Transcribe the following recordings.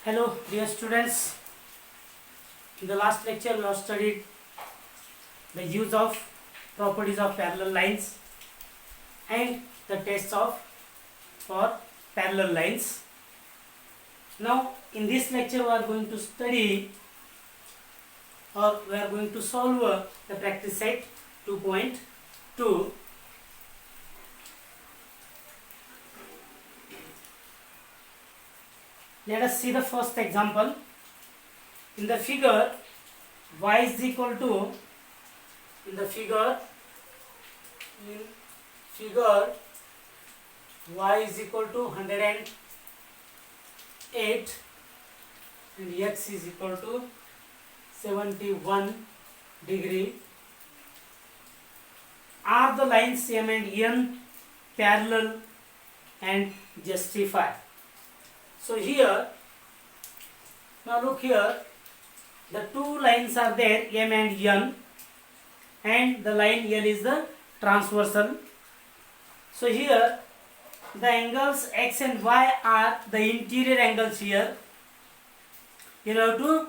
Hello, dear students. In the last lecture, we have studied the use of properties of parallel lines and the tests of for parallel lines. Now, in this lecture, we are going to study or we are going to solve the practice set 2.2. Let us see the first example. In the figure, y is equal to y is equal to 108 and x is equal to 71 degree. Are the lines M and N parallel and justify? So here, now look here, the two lines are there, M and N, and the line L is the transversal. So here, the angles X and Y are the interior angles here. You have to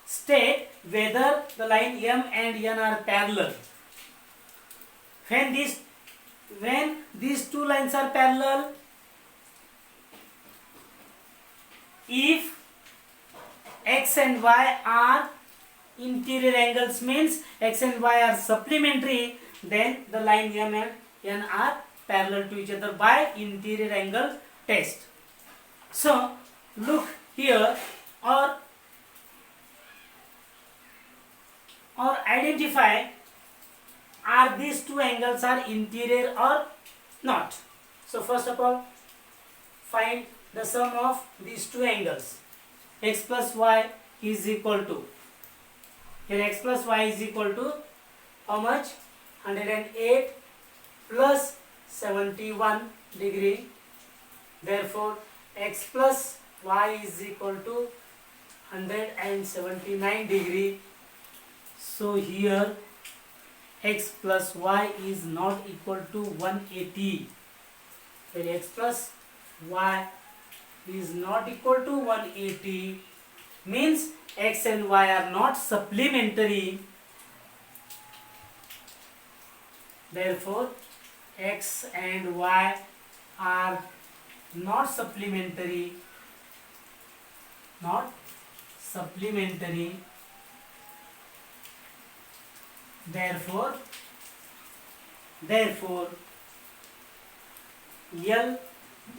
state whether the line M and N are parallel. When these two lines are parallel, if X and Y are interior angles means X and Y are supplementary, then the line M and N are parallel to each other by interior angle test. So look here, or identify are these two angles are interior or not. So first of all, find the sum of these two angles. X plus y is equal to, here x plus y is equal to how much? 108 plus 71 degree. Therefore x plus y is equal to 179 degree. So here x plus y is not equal to 180. Here x plus y is not equal to 180 means x and y are not supplementary. Therefore x and y are not supplementary, therefore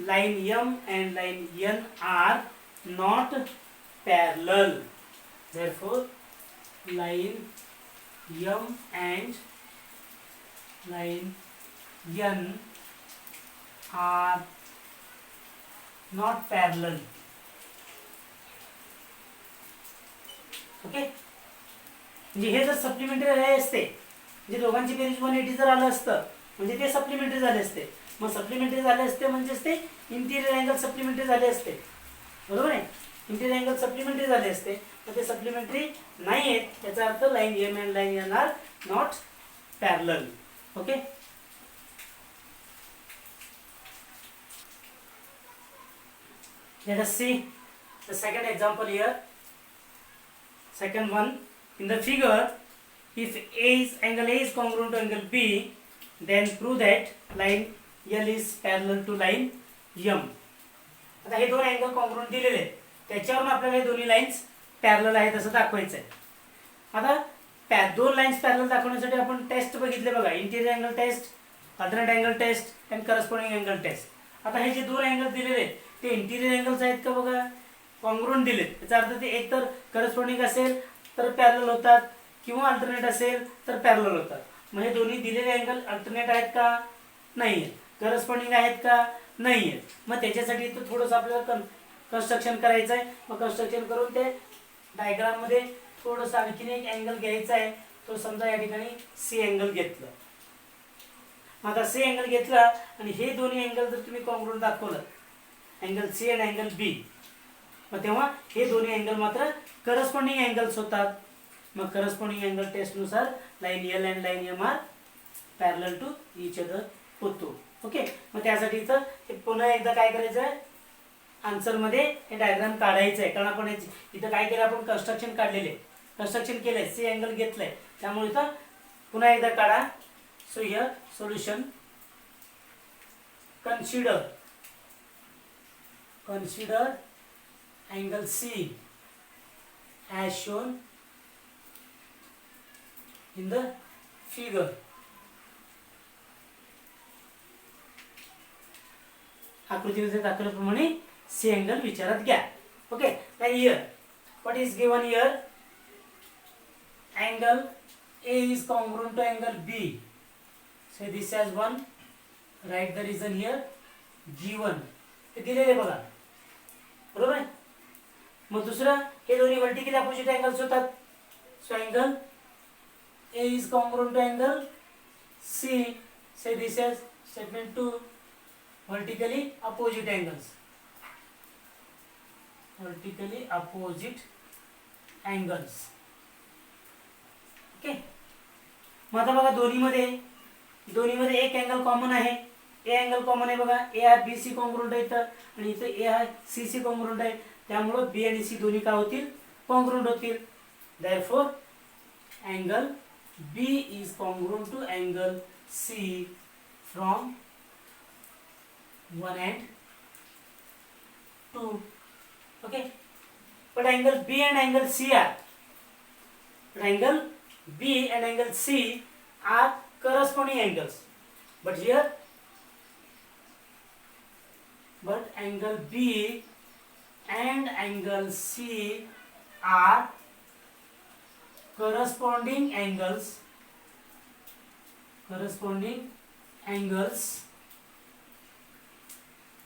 line M and line N are not parallel. Therefore line M and line N are not parallel. Okay, म्हणजे हे जर supplementary राहिले असते, म्हणजे दोघांची berries 180 जर आलं असतं म्हणजे ते सप्लिमेंटरी झाले असते. मग सप्लिमेंटरी झाले असते म्हणजेच ते इंटिरियर अँगल सप्लिमेंटरी झाले असते, बरोबर आहे. इंटिरियर अँगल सप्लिमेंटरी झाले असते, तर ते सप्लिमेंटरी नाही आहेत, याचा अर्थ line M and line N are not parallel. Okay, let us see the second example here. Second one, in the figure, if angle A is congruent to angle B, then prove that line L is parallel to line M. आता हे दोन angle congruent दिलेले आहेत, त्याच्यावरून आपल्याला हे दोन्ही lines parallel आहेत असं दाखवायचं आहे. आता दोन लाईन्स पॅरलल दाखवण्यासाठी आपण टेस्ट बघितले बघा, interior angle test, alternate angle test and corresponding angle test. आता हे जे दोन अँगल दिलेले आहेत ते इंटिरियर अँगल्स आहेत का बघा, कॉन्ग्रुएंट दिलेत, त्याचा अर्थ ते एक तर करस्पॉन्डिंग असेल तर पॅरलल होतात किंवा अल्टरनेट असेल तर पॅरलल होतात. मग हे दोन्ही दिलेले अँगल अल्टरनेट आहेत का, नाही आहेत. करस्पॉन्डिंग आहेत का, नाही आहेत. मग त्याच्यासाठी इथं थोडंसं आपल्याला कन्स्ट्रक्शन करायचं आहे. मग कन्स्ट्रक्शन करून ते डायग्राममध्ये थोडंसं आणखीन एक अँगल घ्यायचा आहे. तो समजा या ठिकाणी सी अँगल घेतलं. आता सी अँगल घेतला आणि हे दोन्ही अँगल जर तुम्ही कॉन्ग्रुएंट दाखवलं, अँगल सी आणि अँगल बी, मग तेव्हा हे दोन्ही अँगल मात्र करस्पॉन्डिंग अँगल्स होतात. मग करस्पॉन्डिंग अँगल टेस्टनुसार line L and line M are parallel to each other होतो. ओके, मग त्यासाठी इथं पुन्हा एकदा काय करायचं आहे, आन्सर मध्ये हे डायग्राम काढायचं आहे, कारण आपण इथं काय केलं, आपण कन्स्ट्रक्शन काढलेले, कन्स्ट्रक्शन केलंय, सी अँगल घेतलंय, त्यामुळे इथं पुन्हा एकदा काढा. So here solution, consider angle C as shown in the figure. आकृतीमध्ये दाखवल्याप्रमाणे सी अँगल विचारात घ्या. Okay, then here what is given here, angle A is congruent to angle B, say this as 1, write the reason here, given, हे दिलेले बघा, बरोबर आहे. मग दुसरं, हे दोन्ही वर्टिकली अपोजिट अँगल्स होतात. So angle A is congruent to angle C, say this as statement 2, vertically opposite angles, vertically opposite angles. Okay, मग आता बघा दोन्हीमध्ये एक अँगल कॉमन आहे, ए अँगल कॉमन आहे बघा, ए हा बी सी कॉन्ग्रुएंट आहे इथं, आणि इथं ए हा सी सी कॉन्ग्रुएंट आहे, त्यामुळं बी आणि सी दोन्ही काय होतील, कॉन्ग्रुएंट होतील. Therefore angle B is congruent to angle C from 1 and 2. Okay, but angle B and angle C are corresponding angles, but angle B and angle C are corresponding angles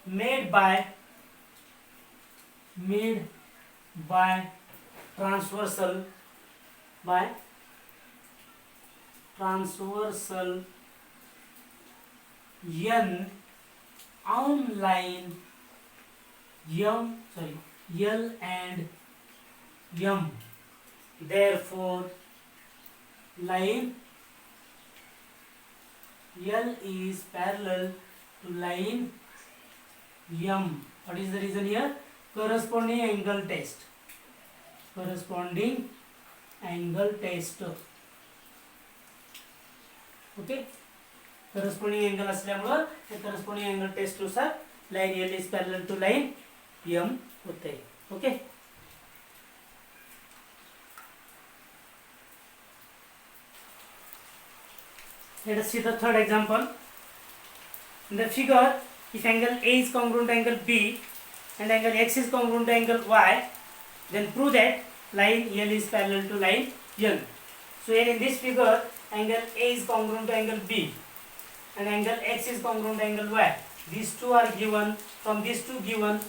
made by transversal n on line L and M. Therefore line L is parallel to line M. What is the reason here? Corresponding angle test. Okay, corresponding angle असल्यामुळे ते corresponding angle test नुसार line L is parallel to line M होते. Okay, let us see the third example. In the figure, if angle A is congruent to angle B and angle X is congruent to angle Y, then prove that line L is parallel to line N. So here in this figure, angle A is congruent to angle B and angle X is congruent to angle Y. These two are given. From these two given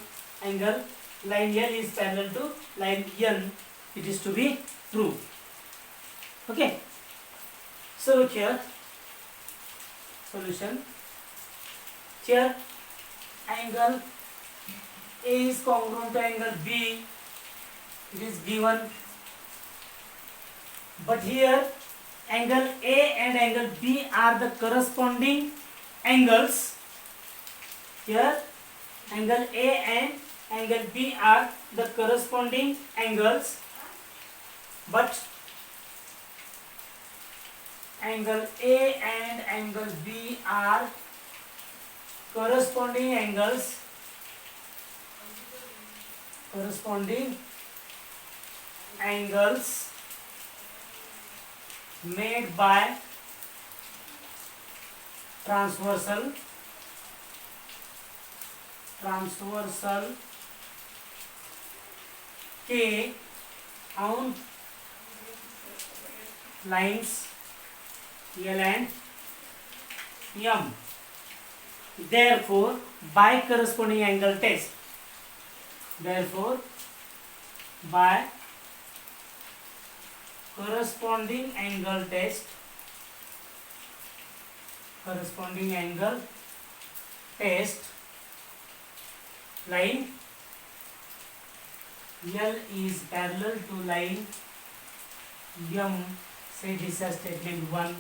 angle, line L is parallel to line N. It is to be true. Okay. So look here. Solution. Here angle A is congruent to angle B. It is given. But here angle A and angle B are the corresponding angles. Here angle A and angle B are the corresponding angles, but angle A and angle B are corresponding angles made by transversal K on lines L and M. Therefore, by corresponding angle test, line L is parallel to line M. Say this as statement 1.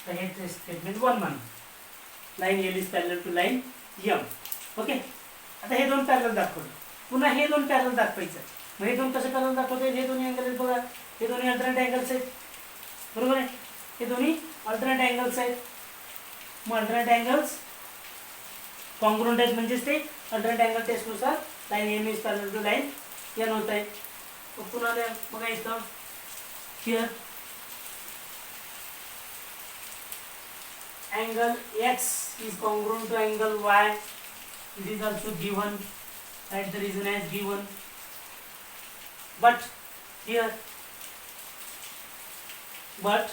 Correct statement 1. Line L is parallel to line M. Okay. आता हे दोन parallel दाखवले, पुन्हा हे दोन parallel दाखवायचं. मग हे दोन कसे parallel दाखवते, हे दोन्ही अँगल आहेत बघा, हे दोन्ही अल्टरनेट अँगल्स आहेत, बरोबर आहे. हे दोन्ही अल्टरनेट अँगल्स आहेत. मग अल्टरनेट अँगल्स कॉन्ग्रुएंट आहेत, म्हणजेच ते अल्टरनेट अँगल टेस्टनुसार line M is parallel to line N होत आहे. पुन्हा बघा इथं here angle x is congruent to angle y. It is also given, that the reason as given. But here, but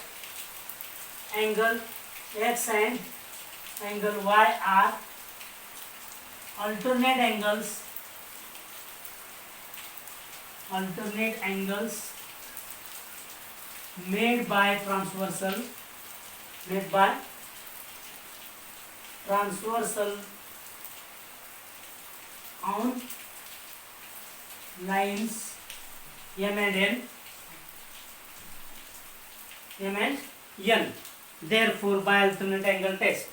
angle x and angle y are alternate angles made by transversal on lines M and N. Therefore, by alternate angle test,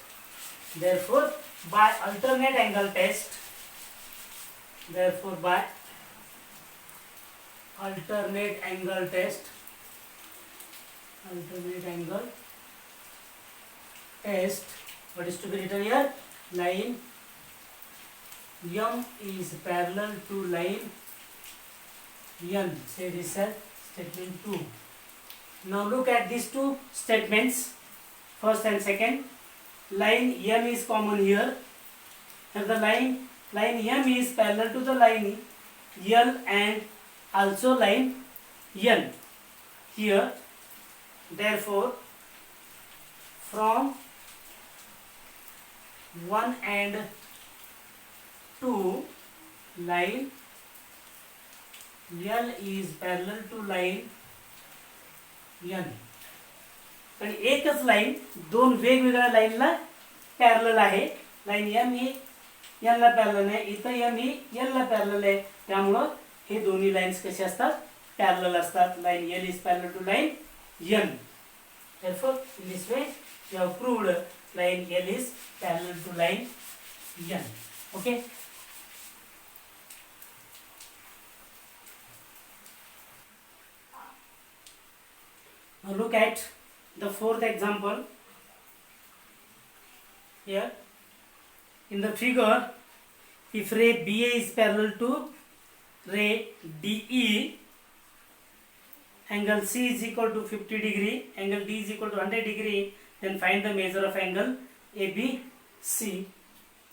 what is to be written here? Line M is parallel to line N. Say this as statement 2. Now look at these two statements, first and second. Line M is common here, and the line M is parallel to the line L and also line N here. Therefore, from 1 and 2, line L is parallel to line N. पण एकच line दोन वेगवेगळ्या लाईनला parallel आहे. Line M ही N ला parallel आहे, इथं M ही L ला parallel आहे, त्यामुळं हे दोन्ही लाईन्स कसे असतात, पॅरलल असतात. Line L is parallel to line N. Therefore, in this way we have proved line L is parallel to line N. Okay. Now look at the fourth example. Here in the figure, if ray BA is parallel to ray DE, angle C is equal to 50 degree, angle D is equal to 100 degree, then find the measure of angle ABC.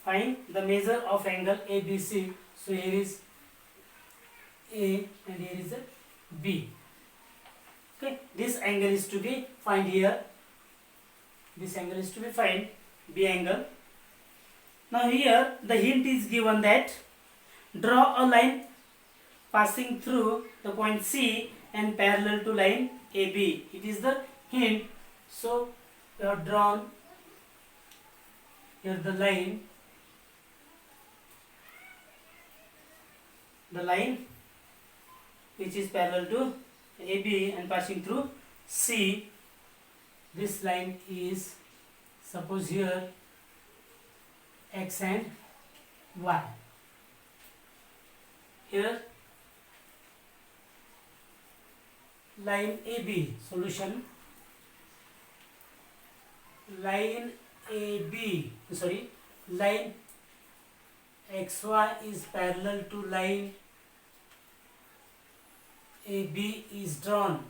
Find the measure of angle ABC. So here is A and here is B. Okay, this angle is to be find here. This angle is to be find, B angle. Now here the hint is given that draw a line passing through the point C and parallel to line AB. It is the hint. So we have drawn here the line which is parallel to AB and passing through C. This line is, suppose here, X and Y. Here line AB, solution. Line XY is parallel to line AB is drawn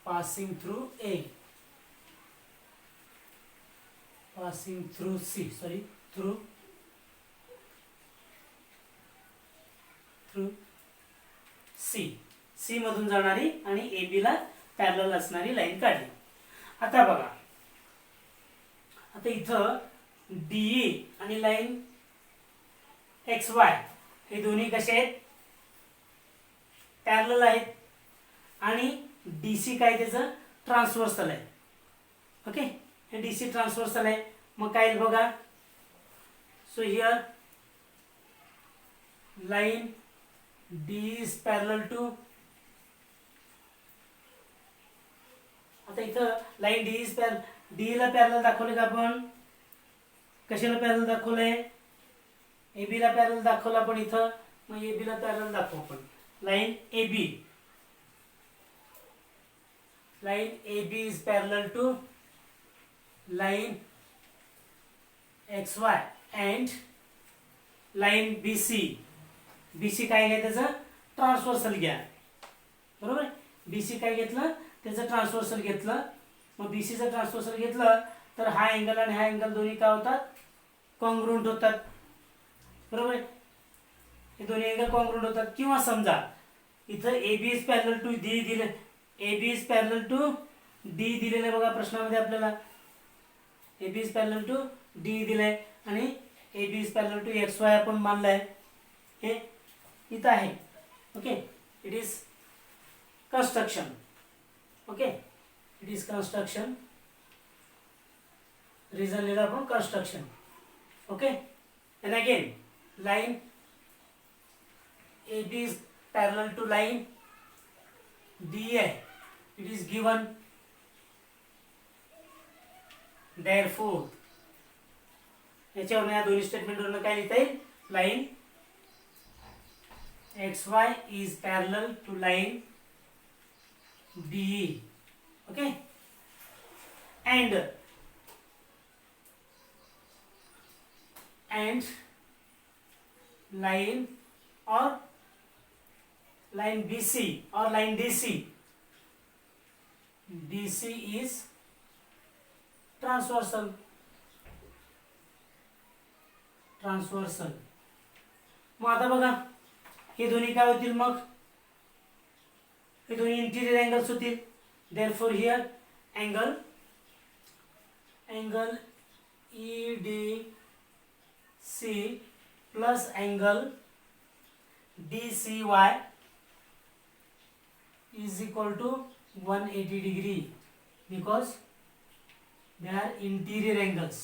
passing through A, passing through C, through C मधून जाणारी आणि AB ला parallel असणारी line काढली. आता बघा, आता इथं DE आणि लाईन XY हे दोन्ही कसे आहेत, पॅरलल आहेत, आणि DC काय त्याचं ट्रान्सव्हर्सल आहे. ओके, हे DC ट्रान्सव्हर्सल आहे. मग काय बघा, so here line D is parallel to, आता इथं लाईन D ला पॅरलल दाखवले का आपण, कशाला पॅरल दाखवलंय, ए बी ला पॅरल दाखवला आपण इथं, मग ए बी ला पॅरल दाखवू आपण. Line A B, line A B is parallel to line X Y and line B C. B C काय घ्या, त्याचं ट्रान्सवर्सल घ्या, बरोबर. बी सी काय घेतलं, त्याचं ट्रान्सवर्सल घेतलं. मग बी सीचं ट्रान्सवर्सल घेतलं तर हा अँगल आणि हा अँगल दोन्ही काय होतात, कॉन्ग्रुएंट होतात, बरोबर. हे दोन्ही अँगल कॉन्ग्रुएंट होतात. किंवा समजा इथं A B is parallel to D दिले, A B is parallel to D दिलेलं बघा प्रश्नामध्ये आपल्याला. A B is parallel to D दिलंय आणि A B is parallel to X Y आपण मानलंय, हे इथं आहे. Okay, it is construction. Okay, it is construction. Reason लिहिला आपण construction. Okay, and again line AB is parallel to line DA. It is given. Therefore, याच्यावरून या दोन्ही स्टेटमेंटवरून काय लिहिता येईल, line XY is parallel to line DE. Okay, and line or line BC or line DC. DC is transversal. मग आता बघा हे दोन्ही काय होतील, मग हे दोन्ही इंटिरियर अँगल्स होतील. Therefore here angle EDC plus angle DCY is equal to 180 degree because they are interior angles.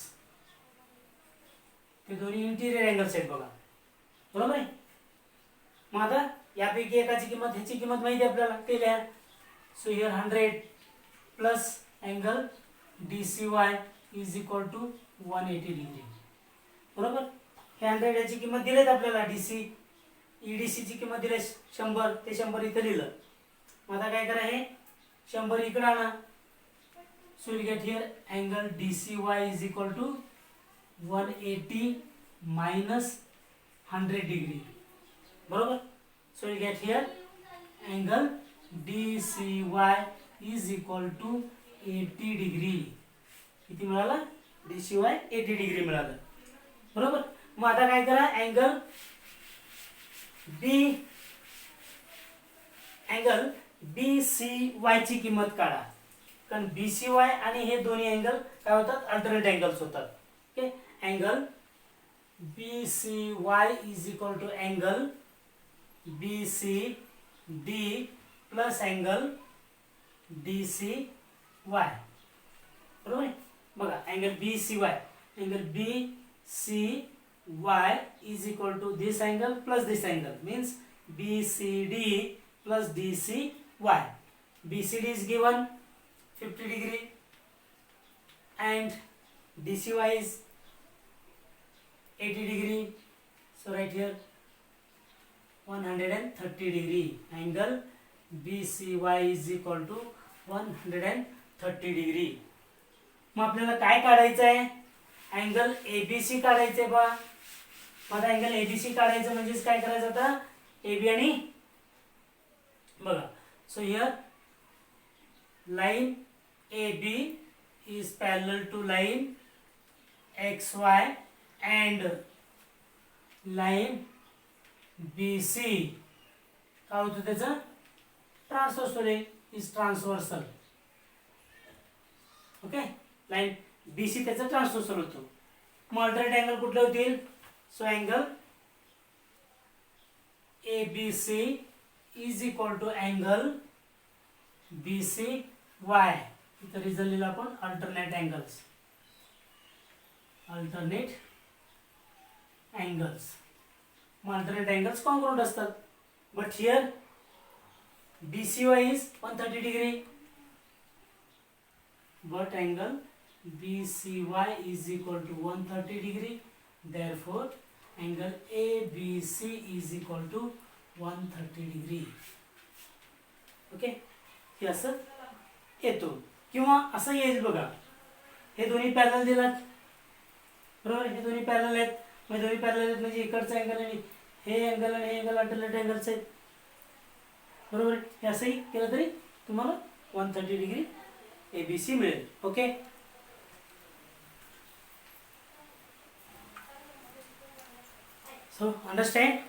ते दोन्ही interior angles आहेत बघा, बरोबर आहे. मग आता यापैकी एकाची किंमत, ह्याची किंमत माहिती आहे आपल्याला, ते लिहा. So here 100 plus angle DCY is equal to 180 degree, बरोबर. हे 100 याची किंमत दिलीत आपल्याला, EDC ची किंमत दिली 100, ते 100 इथं लिहिलं. मग आता काय करा, हे 100 इकडे आणा. So will get here angle DCY is equal to 180 minus 100 degree, बरोबर. So we get here angle DCY is equal to 80 degree. किती मिळाला, DCY 80 डिग्री मिळालं, बरोबर. मग आता काय करा, अँगल BCY ची किंमत काढा, कारण BCY आणि हे दोन्ही अँगल काय होतात, अल्टरनेट अँगल्स होतात. Okay, angle BCY is equal to angle BCD plus angle DCY, बरोबर. बघा angle BCY is equal to this angle plus this angle, means BCD plus DCY. BCD is given 50 degree and DCY is 80 degree. So right here 130 degree. Angle BCY is equal to 130 degree. मग आपल्याला काय काढायचं आहे, angle ABC काढायचं आहे बा. मग angle ABC काढायचं म्हणजेच काय करायचं, आता AB आणि बघा. So here line AB is parallel to line XY and line BC काय होतं, त्याचं transversal is transversal. Okay, line BC त्याचं ट्रान्सव्हर्सल होतं. मग अल्टरनेट अँगल कुठले होतील, so angle ABC is equal to angle BCY. इथं रिझल्ट लिहिला आपण अल्टरनेट अँगल्स, अल्टरनेट अँगल्स. मग अल्टरनेट अँगल्स कॉन्ग्रुएंट असतात. But here BCY is 130 degree, but angle BCY is equal to 130 degree. Therefore, angle ABC is equal to 130 degree. Okay, हे असं येतो. किंवा असं येईल बघा, हे दोन्ही पॅरलल दिलात बरोबर. हे दोन्ही पॅरलल आहेत, म्हणजे दोन्ही पॅरलल आहेत म्हणजे इकडचा अँगल आणि हे अँगल आणि हे अँगल अल्टरनेट अँगल्स आहेत बरोबर. हे असंही केलं तरी तुम्हाला 130 डिग्री ABC मिळेल. Okay, so understand.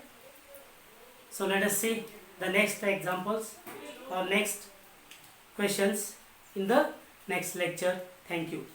So let us see the next examples or next questions in the next lecture. Thank you.